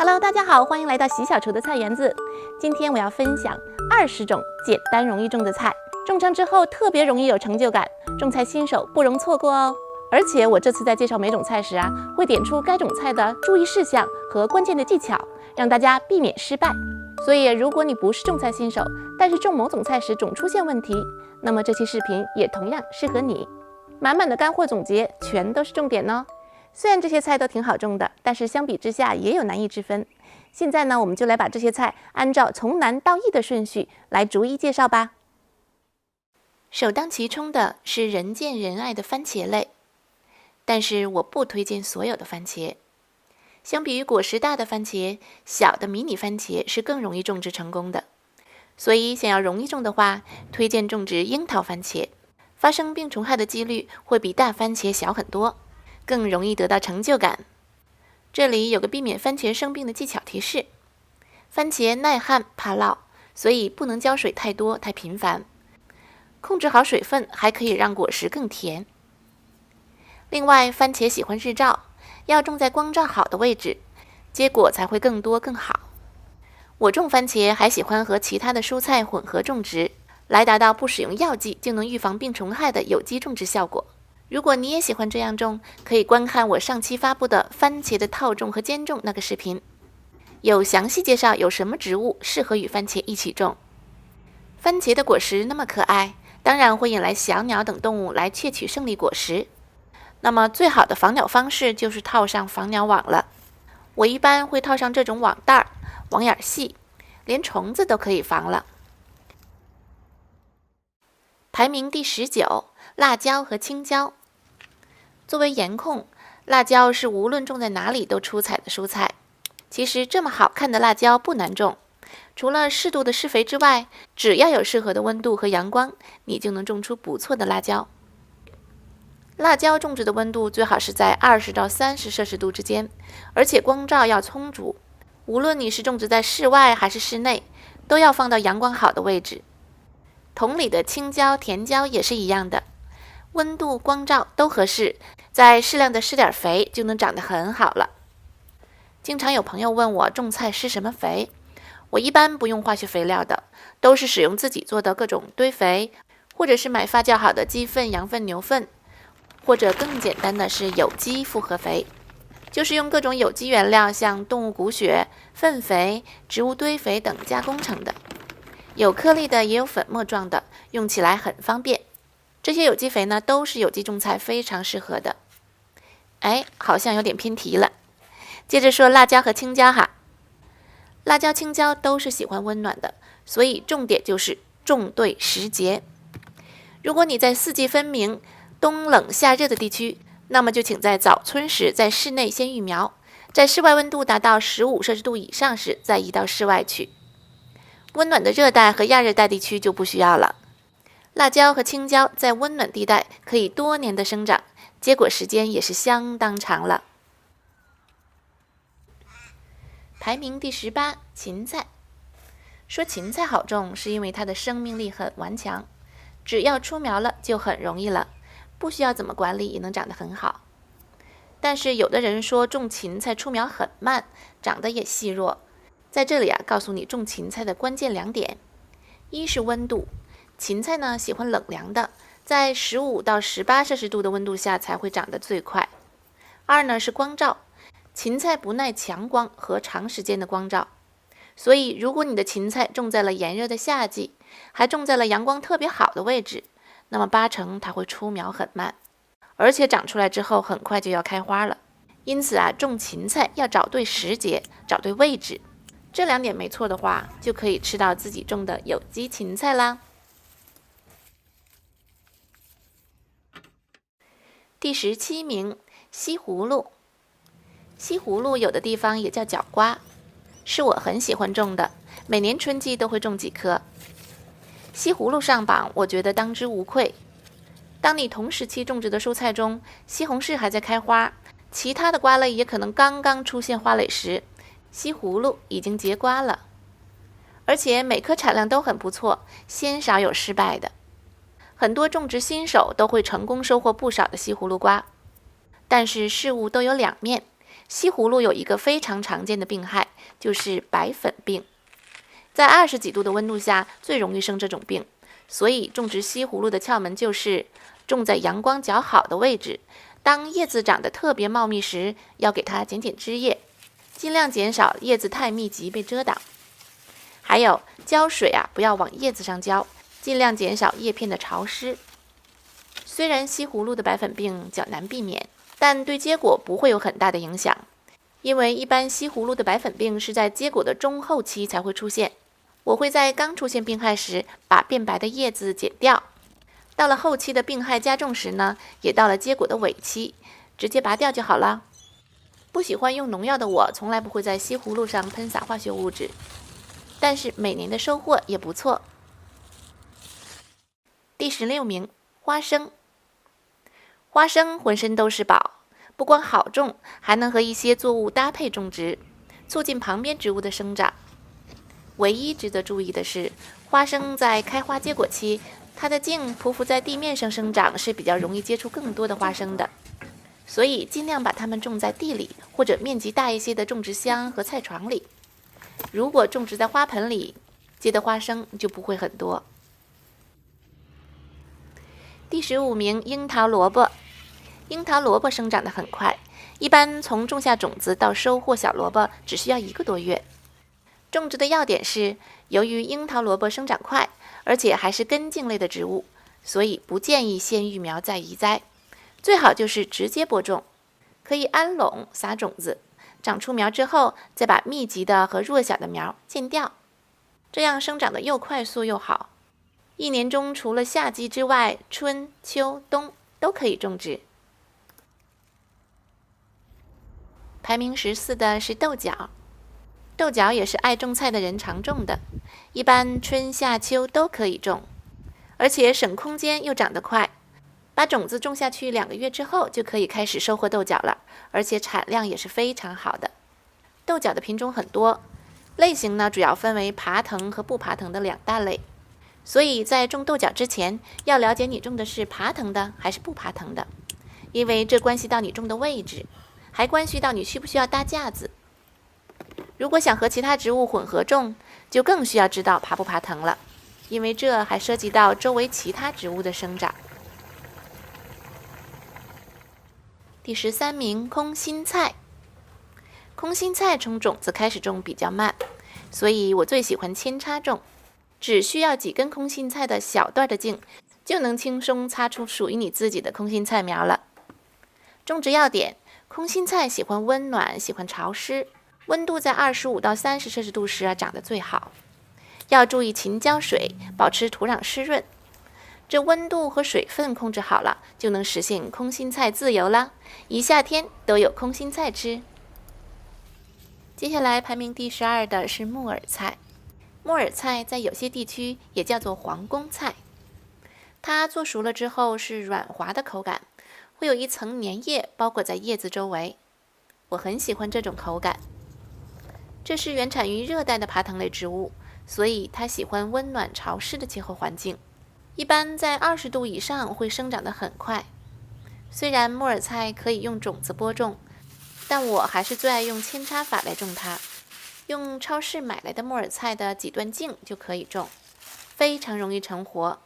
Hello， 大家好，欢迎来到洗小厨的菜园子。今天我要分享20种简单容易种的菜，种上之后特别容易有成就感，种菜新手不容错过哦。而且我这次在介绍每种菜时会点出该种菜的注意事项和关键的技巧，让大家避免失败。所以如果你不是种菜新手，但是种某种菜时总出现问题，那么这期视频也同样适合你。满满的干货总结，全都是重点哦。虽然这些菜都挺好种的，但是相比之下也有难易之分。现在呢，我们就来把这些菜按照从难到易的顺序来逐一介绍吧。首当其冲的是人见人爱的番茄类，但是我不推荐所有的番茄。相比于果实大的番茄，小的迷你番茄是更容易种植成功的。所以想要容易种的话，推荐种植樱桃番茄，发生病虫害的几率会比大番茄小很多，更容易得到成就感。这里有个避免番茄生病的技巧提示：番茄耐旱怕涝，所以不能浇水太多太频繁，控制好水分还可以让果实更甜。另外，番茄喜欢日照，要种在光照好的位置，结果才会更多更好。我种番茄还喜欢和其他的蔬菜混合种植，来达到不使用药剂就能预防病虫害的有机种植效果。如果你也喜欢这样种，可以观看我上期发布的番茄的套种和间种那个视频，有详细介绍有什么植物适合与番茄一起种。番茄的果实那么可爱，当然会引来小鸟等动物来窃取胜利果实。那么最好的防鸟方式就是套上防鸟网了。我一般会套上这种网袋，网眼细，连虫子都可以防了。排名第19，辣椒和青椒。作为颜控，辣椒是无论种在哪里都出彩的蔬菜。其实这么好看的辣椒不难种，除了适度的施肥之外，只要有适合的温度和阳光，你就能种出不错的辣椒。辣椒种植的温度最好是在20到30摄氏度之间，而且光照要充足。无论你是种植在室外还是室内，都要放到阳光好的位置。同理的青椒、甜椒也是一样的，温度、光照都合适，再适量的施点肥就能长得很好了。经常有朋友问我种菜施什么肥，我一般不用化学肥料的，都是使用自己做的各种堆肥，或者是买发酵好的鸡粪、羊粪、牛粪，或者更简单的是有机复合肥，就是用各种有机原料，像动物骨血、粪肥、植物堆肥等加工成的。有颗粒的也有粉末状的，用起来很方便。这些有机肥呢，都是有机种菜非常适合的。好像有点偏题了。接着说辣椒和青椒哈。辣椒、青椒都是喜欢温暖的，所以重点就是种对时节。如果你在四季分明、冬冷夏热的地区，那么就请在早春时在室内先育苗，在室外温度达到15摄氏度以上时再移到室外去。温暖的热带和亚热带地区就不需要了。辣椒和青椒在温暖地带可以多年的生长，结果时间也是相当长了。排名第18，芹菜。说芹菜好种，是因为它的生命力很顽强，只要出苗了就很容易了，不需要怎么管理也能长得很好。但是有的人说种芹菜出苗很慢，长得也细弱。在这里告诉你种芹菜的关键2点：一是温度，芹菜呢喜欢冷凉的，在15到18摄氏度的温度下才会长得最快。2呢是光照，芹菜不耐强光和长时间的光照，所以如果你的芹菜种在了炎热的夏季，还种在了阳光特别好的位置，那么8成它会出苗很慢，而且长出来之后很快就要开花了。因此种芹菜要找对时节，找对位置。这2点没错的话，就可以吃到自己种的有机芹菜啦。第17名，西葫芦。西葫芦有的地方也叫角瓜，是我很喜欢种的，每年春季都会种几颗。西葫芦上榜，我觉得当之无愧。当你同时期种植的蔬菜中，西红柿还在开花，其他的瓜类也可能刚刚出现花蕾时，西葫芦已经结瓜了。而且每颗产量都很不错，鲜少有失败的。很多种植新手都会成功收获不少的西葫芦瓜。但是事物都有2面，西葫芦有一个非常常见的病害，就是白粉病。在20几度的温度下，最容易生这种病。所以种植西葫芦的窍门就是种在阳光较好的位置，当叶子长得特别茂密时，要给它剪剪枝叶，尽量减少叶子太密集被遮挡。还有浇水不要往叶子上浇，尽量减少叶片的潮湿。虽然西葫芦的白粉病较难避免，但对结果不会有很大的影响，因为一般西葫芦的白粉病是在结果的中后期才会出现。我会在刚出现病害时把变白的叶子剪掉，到了后期的病害加重时呢，也到了结果的尾期，直接拔掉就好了。不喜欢用农药的我，从来不会在西葫芦上喷洒化学物质，但是每年的收获也不错。第16名，花生。花生浑身都是宝，不光好种，还能和一些作物搭配种植，促进旁边植物的生长。唯一值得注意的是，花生在开花结果期，它的茎匍匐在地面上生长，是比较容易结出更多的花生的。所以尽量把它们种在地里，或者面积大一些的种植箱和菜床里。如果种植在花盆里，结的花生就不会很多。第15名，樱桃萝卜。樱桃萝卜生长得很快，一般从种下种子到收获小萝卜只需要1个多月。种植的要点是，由于樱桃萝卜生长快，而且还是根茎类的植物，所以不建议先育苗再移栽，最好就是直接播种，可以安垄撒种子，长出苗之后再把密集的和弱小的苗间掉，这样生长得又快速又好。一年中除了夏季之外，春、秋、冬都可以种植。排名14的是豆角。豆角也是爱种菜的人常种的，一般春夏秋都可以种，而且省空间又长得快。把种子种下去2个月之后，就可以开始收获豆角了，而且产量也是非常好的。豆角的品种很多，类型呢主要分为爬藤和不爬藤的2大类。所以在种豆角之前，要了解你种的是爬藤的还是不爬藤的，因为这关系到你种的位置，还关系到你需不需要搭架子。如果想和其他植物混合种，就更需要知道爬不爬藤了，因为这还涉及到周围其他植物的生长。第13名，空心菜。空心菜从种子开始种比较慢，所以我最喜欢扦插种，只需要几根空心菜的小段的茎，就能轻松插出属于你自己的空心菜苗了。种植要点：空心菜喜欢温暖，喜欢潮湿，温度在25到30摄氏度时长得最好。要注意勤浇水，保持土壤湿润。这温度和水分控制好了，就能实现空心菜自由啦，一夏天都有空心菜吃。接下来排名第12的是木耳菜。木耳菜在有些地区也叫做皇宫菜，它做熟了之后是软滑的口感，会有一层粘液包裹在叶子周围，我很喜欢这种口感。这是原产于热带的爬藤类植物，所以它喜欢温暖潮湿的气候环境，一般在20度以上会生长得很快。虽然木耳菜可以用种子播种，但我还是最爱用扦插法来种它。用超市买来的木耳菜的几段茎就可以种，非常容易成活。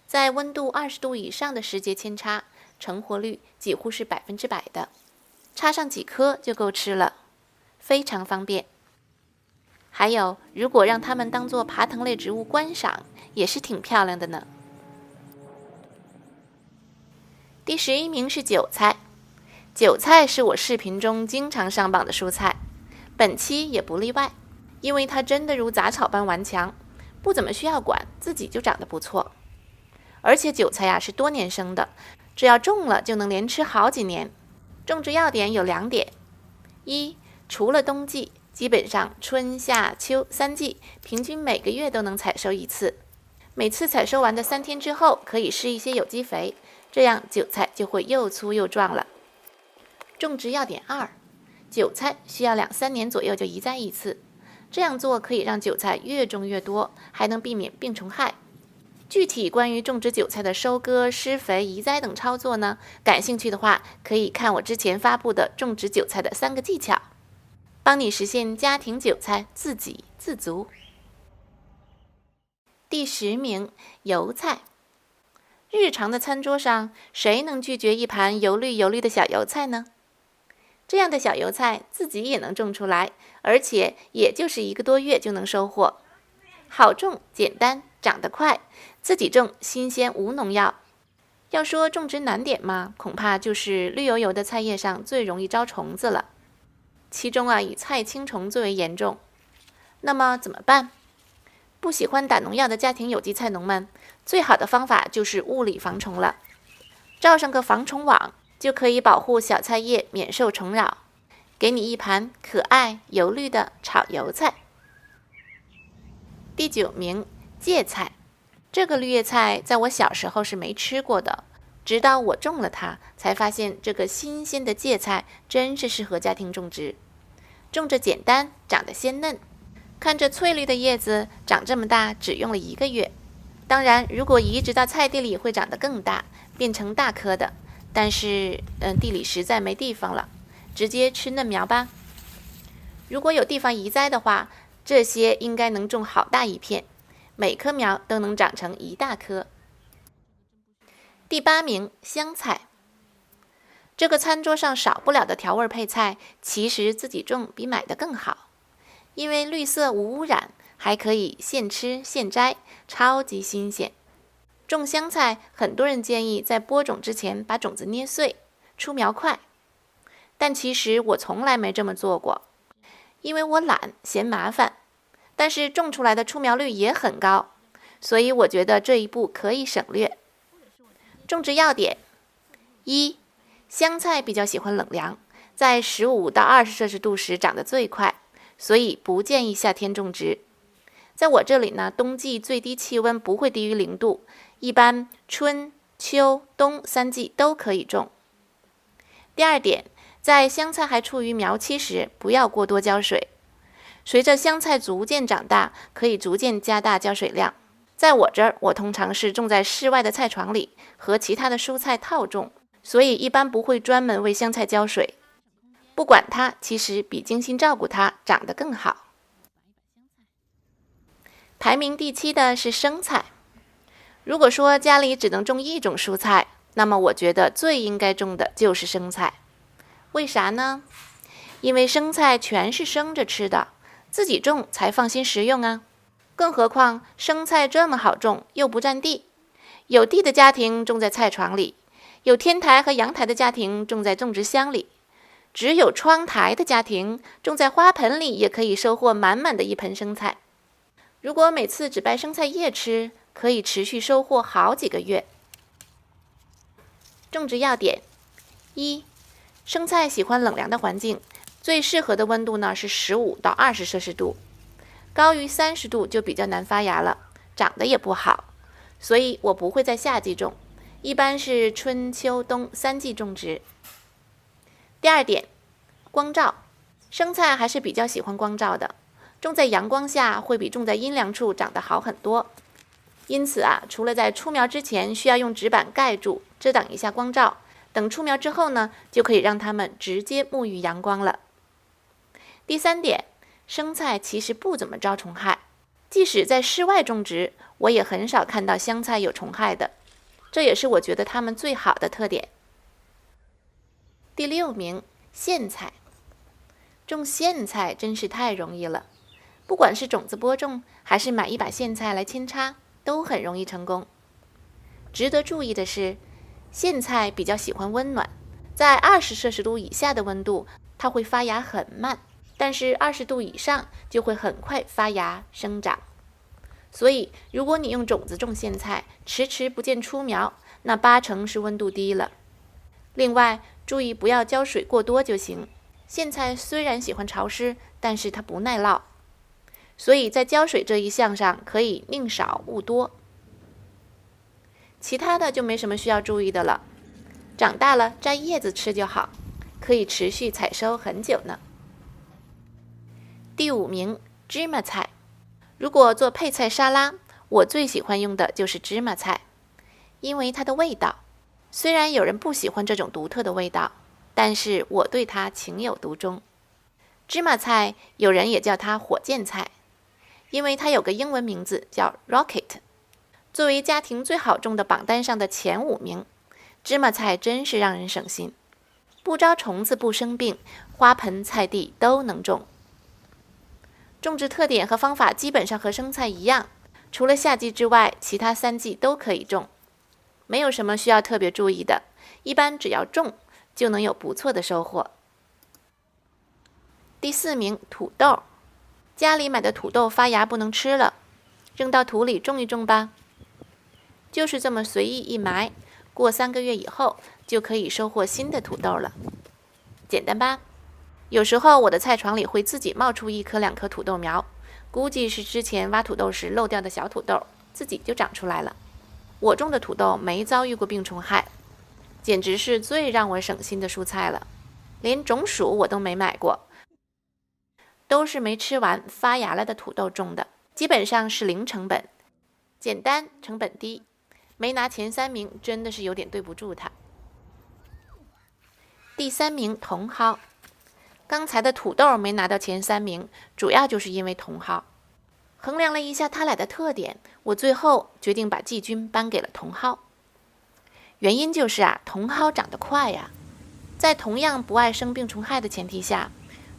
在温度20度以上的时节扦插，成活率几乎是100%的，插上几颗就够吃了，非常方便。还有，如果让它们当作爬藤类植物观赏，也是挺漂亮的呢。第11名是韭菜。韭菜是我视频中经常上榜的蔬菜，本期也不例外，因为它真的如杂草般顽强，不怎么需要管，自己就长得不错。而且韭菜是多年生的，只要种了就能连吃好几年。种植要点有2点：一，除了冬季，基本上春夏秋3季平均每个月都能采收1次，每次采收完的3天之后可以施一些有机肥，这样韭菜就会又粗又壮了。种植要点2，韭菜需要2-3年左右就移栽1次，这样做可以让韭菜越种越多，还能避免病虫害。具体关于种植韭菜的收割、施肥、移栽等操作呢，感兴趣的话，可以看我之前发布的种植韭菜的3个技巧，帮你实现家庭韭菜自给自足。第10名，油菜。日常的餐桌上，谁能拒绝一盘油绿油绿的小油菜呢？这样的小油菜自己也能种出来，而且也就是1个多月就能收获。好种、简单、长得快，自己种新鲜无农药。要说种植难点嘛，恐怕就是绿油油的菜叶上最容易招虫子了，其中以菜青虫最为严重。那么怎么办？不喜欢打农药的家庭有机菜农们，最好的方法就是物理防虫了。罩上个防虫网，就可以保护小菜叶免受虫扰，给你一盘可爱油绿的炒油菜。第9名，芥菜。这个绿叶菜在我小时候是没吃过的，直到我种了它，才发现这个新鲜的芥菜真是适合家庭种植。种着简单，长得鲜嫩，看着翠绿的叶子长这么大，只用了1个月。当然，如果移植到菜地里会长得更大，变成大棵的，但是地里实在没地方了，直接吃嫩苗吧。如果有地方移栽的话，这些应该能种好大一片，每棵苗都能长成1大棵。第8名，香菜。这个餐桌上少不了的调味配菜，其实自己种比买的更好，因为绿色无污染，还可以现吃现摘，超级新鲜。种香菜，很多人建议在播种之前把种子捏碎，出苗快。但其实我从来没这么做过，因为我懒，嫌麻烦。但是种出来的出苗率也很高，所以我觉得这一步可以省略。种植要点：1. 香菜比较喜欢冷凉，在15到20摄氏度时长得最快，所以不建议夏天种植。在我这里呢，冬季最低气温不会低于0度，一般春、秋、冬3季都可以种。第2点，在香菜还处于苗期时，不要过多浇水。随着香菜逐渐长大，可以逐渐加大浇水量。在我这儿，我通常是种在室外的菜床里，和其他的蔬菜套种，所以一般不会专门为香菜浇水。不管它，其实比精心照顾它长得更好。排名第7的是生菜。如果说家里只能种1种蔬菜，那么我觉得最应该种的就是生菜。为啥呢？因为生菜全是生着吃的，自己种才放心食用啊。更何况生菜这么好种，又不占地。有地的家庭种在菜床里，有天台和阳台的家庭种在种植箱里，只有窗台的家庭种在花盆里，也可以收获满满的一盆生菜。如果每次只掰生菜叶吃，可以持续收获好几个月。种植要点：1. 生菜喜欢冷凉的环境，最适合的温度呢是15到20摄氏度，高于30度就比较难发芽了，长得也不好，所以我不会在夏季种，一般是春秋冬3季种植。第2点，光照。生菜还是比较喜欢光照的，种在阳光下会比种在阴凉处长得好很多。因此除了在出苗之前需要用纸板盖住，遮挡一下光照，等出苗之后呢，就可以让它们直接沐浴阳光了。第3点，生菜其实不怎么招虫害，即使在室外种植，我也很少看到香菜有虫害的，这也是我觉得它们最好的特点。第6名，苋菜。种苋菜真是太容易了，不管是种子播种，还是买一把苋菜来扦插，都很容易成功。值得注意的是，苋菜比较喜欢温暖，在20摄氏度以下的温度，它会发芽很慢，但是20度以上就会很快发芽生长。所以，如果你用种子种苋菜，迟迟不见出苗，那8成是温度低了。另外，注意不要浇水过多就行。苋菜虽然喜欢潮湿，但是它不耐涝，所以在浇水这一项上可以宁少勿多。其他的就没什么需要注意的了，长大了摘叶子吃就好，可以持续采收很久呢。第5名，芝麻菜。如果做配菜沙拉，我最喜欢用的就是芝麻菜，因为它的味道。虽然有人不喜欢这种独特的味道，但是我对它情有独钟。芝麻菜有人也叫它火箭菜，因为它有个英文名字叫 Rocket。作为家庭最好种的榜单上的前5名，芝麻菜真是让人省心，不招虫子不生病，花盆菜地都能种。种植特点和方法基本上和生菜一样，除了夏季之外，其他3季都可以种，没有什么需要特别注意的，一般只要种就能有不错的收获。第4名，土豆。家里买的土豆发芽不能吃了，扔到土里种一种吧。就是这么随意一埋，过3个月以后就可以收获新的土豆了。简单吧？有时候我的菜床里会自己冒出1颗2颗土豆苗，估计是之前挖土豆时漏掉的小土豆，自己就长出来了。我种的土豆没遭遇过病虫害，简直是最让我省心的蔬菜了。连种薯我都没买过，都是没吃完发芽了的土豆种的，基本上是零成本，简单成本低，没拿前3名真的是有点对不住它。第3名，茼蒿。刚才的土豆没拿到前3名，主要就是因为茼蒿。衡量了一下它俩的特点，我最后决定把季军颁给了茼蒿。原因就是茼蒿长得快呀，在同样不爱生病虫害的前提下，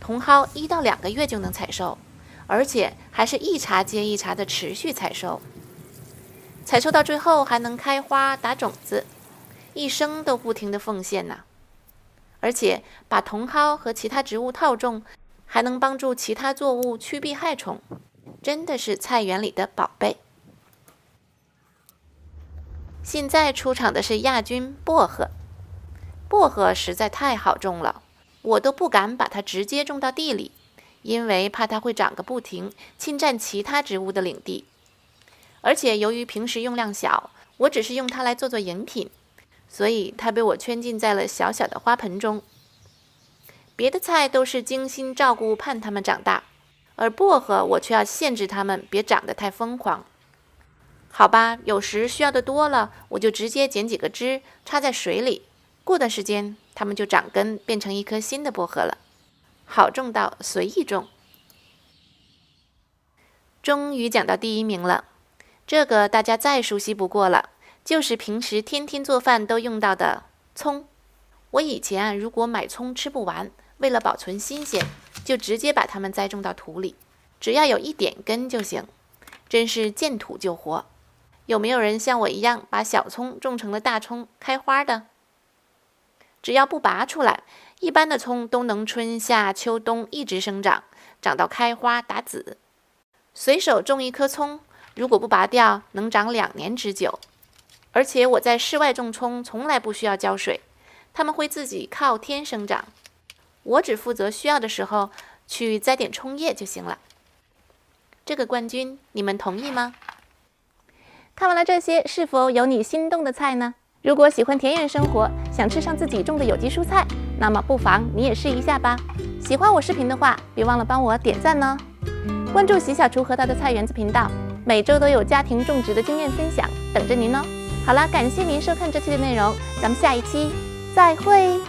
茼蒿1到2个月就能采收，而且还是一茬接一茬的持续采收。采收到最后还能开花打种子，一生都不停的奉献呢。而且把茼蒿和其他植物套种，还能帮助其他作物驱避害虫，真的是菜园里的宝贝。现在出场的是亚军薄荷。薄荷实在太好种了，我都不敢把它直接种到地里，因为怕它会长个不停，侵占其他植物的领地。而且由于平时用量小，我只是用它来做饮品，所以它被我圈进在了小小的花盆中。别的菜都是精心照顾盼它们长大，而薄荷我却要限制它们别长得太疯狂。好吧，有时需要的多了，我就直接剪几个枝插在水里，过段时间它们就长根变成一棵新的薄荷了，好种到随意种。终于讲到第1名了，这个大家再熟悉不过了，就是平时天天做饭都用到的葱。我以前如果买葱吃不完，为了保存新鲜，就直接把它们栽种到土里，只要有1点根就行，真是见土就活。有没有人像我一样把小葱种成了大葱开花的？只要不拔出来，一般的葱都能春夏秋冬一直生长，长到开花打籽。随手种1颗葱，如果不拔掉，能长2年之久。而且我在室外种葱从来不需要浇水，它们会自己靠天生长，我只负责需要的时候去栽点葱叶就行了。这个冠军你们同意吗？看完了这些，是否有你心动的菜呢？如果喜欢田园生活，想吃上自己种的有机蔬菜，那么不妨你也试一下吧。喜欢我视频的话，别忘了帮我点赞哦。关注喜小厨和他的菜园子频道，每周都有家庭种植的经验分享等着您哦。好了，感谢您收看这期的内容，咱们下一期再会。